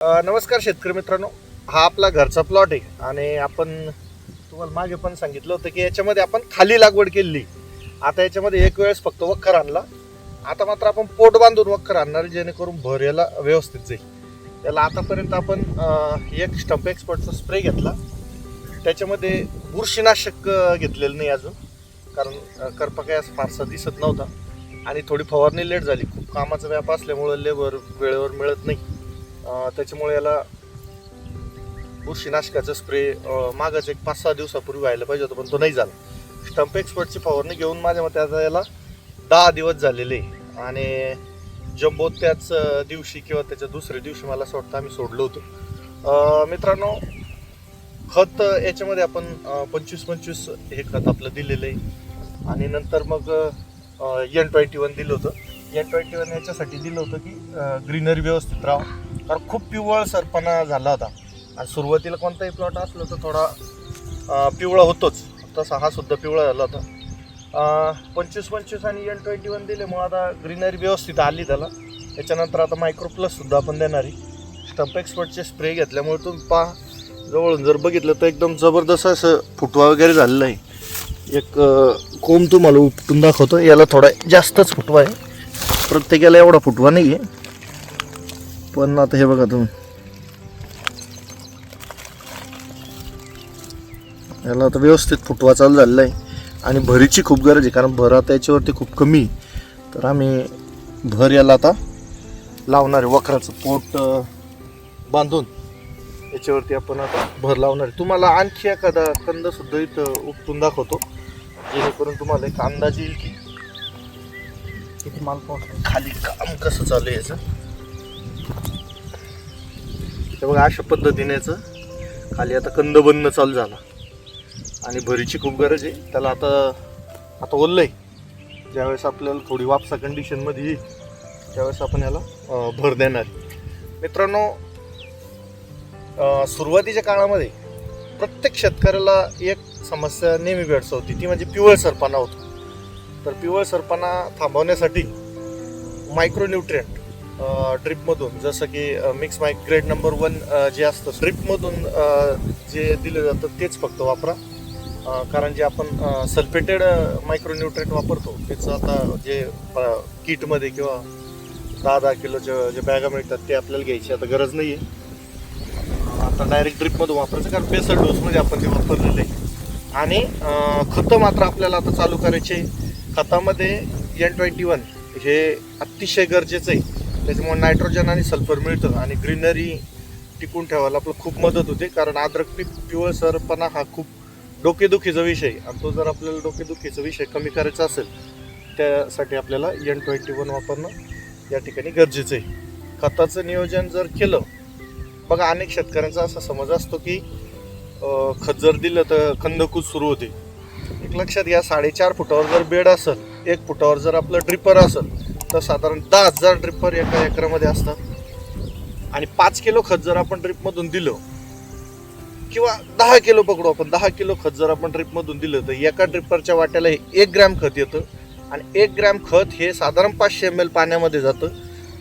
नमस्कार शेतकरी मित्रांनो, हा आपला घरचा प्लॉट आहे आणि आपण तुम्हाला मागे पण सांगितलं होतं की याच्यामध्ये आपण खाली लागवड केली. आता याच्यामध्ये एक वेळेस फक्त वखर आणला. आता मात्र आपण पोट बांधून वखर आणणार जेणेकरून भर याला व्यवस्थित जाईल. त्याला आतापर्यंत आपण एक स्टंप एक्सपर्टचा स्प्रे घेतला. त्याच्यामध्ये बुरशीनाशक घेतलेलं नाही अजून, कारण करपा काय फारसा दिसत नव्हता आणि थोडी फवारणी लेट झाली. खूप कामाचा व्याप असल्यामुळे लेबर वेळेवर मिळत नाही. त्याच्यामुळे याला बुरशीनाशकाचा स्प्रे मागच एक 5-6 दिवसापूर्वी व्हायला पाहिजे होतं, पण तो नाही झाला. स्टंप एक्सपर्टची फवारणी घेऊन माझ्या मते आता याला 10 दिवस झालेले आणि जम्बो त्याच दिवशी किंवा त्याच्या दुसऱ्या दिवशी मला असं वाटतं आम्ही सोडलो होतो. मित्रांनो, खत याच्यामध्ये आपण 25-25 हे खत आपलं दिलेलं आहे आणि नंतर मग N21 दिलं होतं. N21 याच्यासाठी दिलं होतं की ग्रीनरी व्यवस्थित राहावं, कारण खूप पिवळ सरपणा झाला होता आणि सुरुवातीला कोणताही प्लॉट असला तर थोडा पिवळा होतोच, तसा हा सुद्धा पिवळा झाला होता. 25-25 आणि N21 दिल्यामुळे आता ग्रीनरी व्यवस्थित आली त्याला. त्याच्यानंतर आता मायक्रो प्लस सुद्धा आपण देणार आहे. स्टंप एक्सपर्टचे स्प्रे घेतल्यामुळे तुम्ही पहा, जवळून जर बघितलं तर एकदम जबरदस्त असं फुटवा वगैरे झालेला आहे. एक कोंब तुम्हाला उपटून दाखवतो. याला थोडा जास्तच फुटवा आहे, प्रत्येकाला एवढा फुटवा नाही आहे, पण आता हे बघा तुम्ही, याला आता व्यवस्थित फुटवा चालू झालेला आहे आणि भरीची खूप गरज आहे, कारण भर आता याच्यावरती खूप कमी. तर आम्ही भर याला आता लावणार आहे. वखराचं पोट बांधून याच्यावरती आपण आता भर लावणार आहे. तुम्हाला आणखी एखादा कंद सुद्धा इथं उपटून दाखवतो, जेणेकरून तुम्हाला एक अंदाज येईल की किती माल खाली काम कसं चालू आहे याचं. हे बघा, अशा पद्धतीने याचं खाली आता कंद बनणं चालू झाला आणि भरीची खूप गरज आहे त्याला. आता ओललंय, ज्यावेळेस आपल्याला थोडी वापसा कंडिशनमध्ये येईल त्यावेळेस आपण याला भर देणार. मित्रांनो, सुरुवातीच्या काळामध्ये प्रत्येक शेतकऱ्याला एक समस्या नेहमी भेडसावती, ती म्हणजे पिवळसरपणा होतो. तर पिवळसरपणा थांबवण्यासाठी मायक्रोन्यूट्रिएंट ड्रिपमधून, जसं की मिक्स माइक ग्रेड नंबर 1 जे असतं ड्रिपमधून जे दिलं जातं तेच फक्त वापरा. कारण जे आपण सल्फेटेड मायक्रोन्यूट्रिएंट वापरतो त्याचं आता जे किटमध्ये किंवा 10-10 किलोच्या जे बॅगा मिळतात ते आपल्याला घ्यायची आता गरज नाही आहे. आता डायरेक्ट ड्रिपमधून वापरायचं, कारण बेसल डोसमध्ये आपण ते वापरलेलं आहे. आणि खतं मात्र आपल्याला आता चालू करायचे. खतामध्ये N21 हे अतिशय गरजेचं आहे. त्याच्यामुळे नायट्रोजन आणि सल्फर मिळतं आणि ग्रीनरी टिकून ठेवायला आपलं खूप मदत होते. कारण अद्रक पिवळसरपणा हा खूप डोकेदुखीचा विषय, आणि तो जर आपल्याला डोकेदुखीचा विषय कमी करायचा असेल त्यासाठी आपल्याला N21 वापरणं या ठिकाणी गरजेचं आहे. खताचं नियोजन जर केलं, बघा अनेक शेतकऱ्यांचा असा समज असतो की खत जर दिलं तर कंदकुज सुरू होते. एक लक्षात घ्या, 4.5 फुटावर जर बेड असेल, 1 फुटावर जर आपलं ड्रिपर असेल तर साधारण 10,000 ड्रिपर एका एकरामध्ये असतात. आणि 5 किलो खत जर आपण ड्रिपमधून दिलं, किंवा 10 किलो पकडू आपण, 10 किलो खत जर आपण ड्रिपमधून दिलं तर एका ड्रिपरच्या वाट्याला 1 ग्रॅम खत येतं. आणि 1 ग्रॅम खत हे साधारण 500 ml पाण्यामध्ये जातं.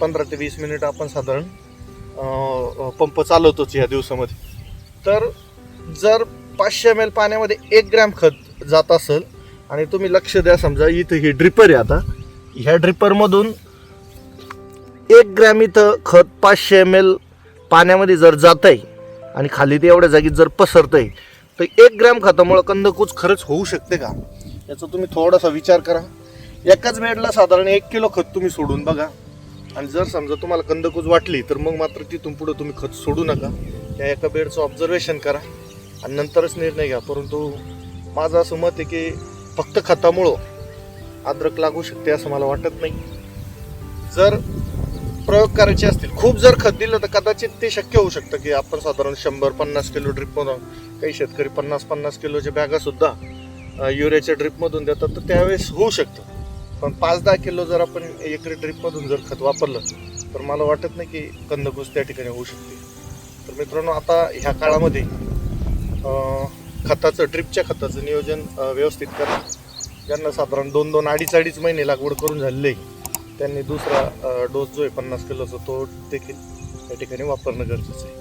15 ते 20 मिनिट आपण साधारण पंप चालवतोच या दिवसामध्ये. तर जर 500 ml पाण्यामध्ये 1 ग्रॅम खत जात असेल आणि तुम्ही लक्ष द्या, समजा इथं ही ड्रिपर आहे, आता ह्या ड्रिपरमधून 1 ग्रॅम इथं खत 500 ml पाण्यामध्ये जर जात आहे आणि खाली ते एवढ्या जागीत जर पसरत आहे, तर 1 ग्रॅम खतामुळे कंदकुज खरंच होऊ शकते का, याचा तुम्ही थोडासा विचार करा. एकाच बेडला साधारण 1 किलो खत तुम्ही सोडून बघा, आणि जर समजा तुम्हाला कंदकुज वाटली तर मग मात्र तिथून पुढे तुम्ही खत सोडू नका. त्या एका बेडचं ऑब्झर्वेशन करा आणि नंतरच निर्णय घ्या. परंतु माझं असं मत आहे की फक्त खतामुळं अद्रक लागू शकते असं मला वाटत नाही. जर प्रयोग करायचे असतील, खूप जर खत दिलं तर कदाचित ते शक्य होऊ शकतं की आपण साधारण 100-50 किलो ड्रिपमधून, काही शेतकरी 50-50 किलोच्या बॅगासुद्धा युरियाच्या ड्रिपमधून देतात, तर त्यावेळेस होऊ शकतं. पण 5-10 किलो जर आपण एकरी ड्रिपमधून जर खत वापरलं तर मला वाटत नाही की कंदकुज त्या ठिकाणी होऊ शकते. तर मित्रांनो, आता ह्या काळामध्ये ड्रिपच्या खताचं नियोजन व्यवस्थित करा. ज्यांना साधारण 2-2, 2.5 महिने लागवड करून झालेली आहे, त्यांनी दुसरा डोस जो आहे 50 किलोचा तो देखील या ठिकाणी वापरणं गरजेचं आहे.